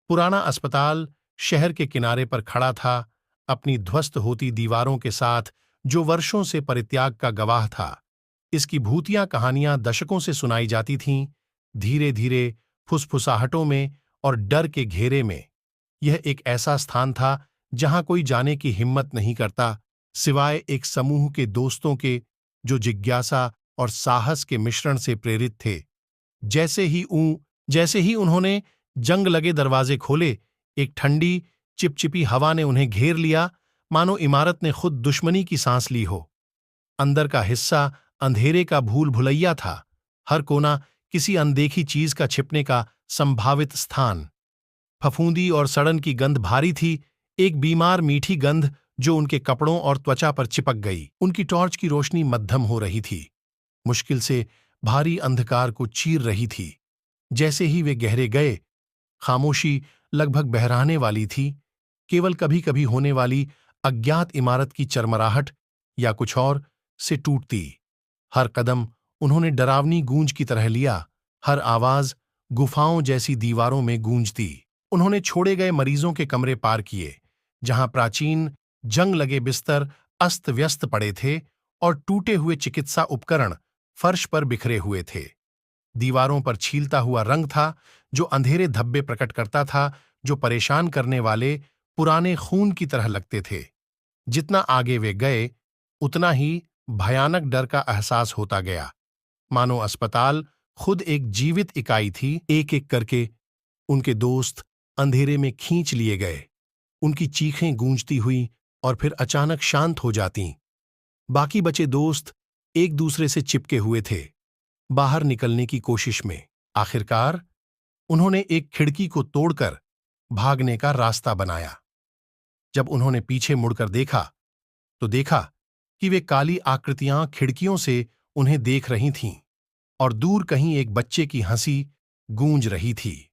पुराना अस्पताल शहर के किनारे पर खड़ा था, अपनी ध्वस्त होती दीवारों के साथ, जो वर्षों से परित्याग का गवाह था। इसकी भूतिया कहानियां दशकों से सुनाई जाती थीं, धीरे धीरे, फुसफुसाहटों में और डर के घेरे में। यह एक ऐसा स्थान था जहां कोई जाने की हिम्मत नहीं करता, सिवाय एक समूह के दोस्तों के, जो जिज्ञासा और साहस के मिश्रण से प्रेरित थे। जैसे ही उन्होंने जंग लगे दरवाजे खोले, एक ठंडी, चिपचिपी हवा ने उन्हें घेर लिया, मानो इमारत ने खुद दुश्मनी की सांस ली हो। अंदर का हिस्सा अंधेरे का भूल भुलैया था, हर कोना किसी अनदेखी चीज का छिपने का संभावित स्थान। फफूंदी और सड़न की गंध भारी थी, एक बीमार मीठी गंध जो उनके कपड़ों और त्वचा पर चिपक गई। उनकी टॉर्च की रोशनी मध्यम हो रही थी, मुश्किल से भारी अंधकार को चीर रही थी। जैसे ही वे गहरे गए, खामोशी लगभग बहराने वाली थी, केवल कभी कभी होने वाली अज्ञात इमारत की चरमराहट या कुछ और से टूटती। हर कदम उन्होंने डरावनी गूंज की तरह लिया, हर आवाज गुफाओं जैसी दीवारों में गूंजती। उन्होंने छोड़े गए मरीजों के कमरे पार किए, जहां प्राचीन, जंग लगे बिस्तर अस्त व्यस्त पड़े थे और टूटे हुए चिकित्सा उपकरण फर्श पर बिखरे हुए थे। दीवारों पर छीलता हुआ रंग था, जो अंधेरे धब्बे प्रकट करता था, जो परेशान करने वाले पुराने खून की तरह लगते थे। जितना आगे वे गए, उतना ही भयानक डर का एहसास होता गया, मानो अस्पताल खुद एक जीवित इकाई थी। एक एक करके उनके दोस्त अंधेरे में खींच लिए गए, उनकी चीखें गूंजती हुई और फिर अचानक शांत हो जातीं। बाकी बचे दोस्त एक दूसरे से चिपके हुए थे, बाहर निकलने की कोशिश में। आखिरकार उन्होंने एक खिड़की को तोड़कर भागने का रास्ता बनाया। जब उन्होंने पीछे मुड़कर देखा, तो देखा कि वे काली आकृतियां खिड़कियों से उन्हें देख रही थीं और दूर कहीं एक बच्चे की हंसी गूंज रही थी।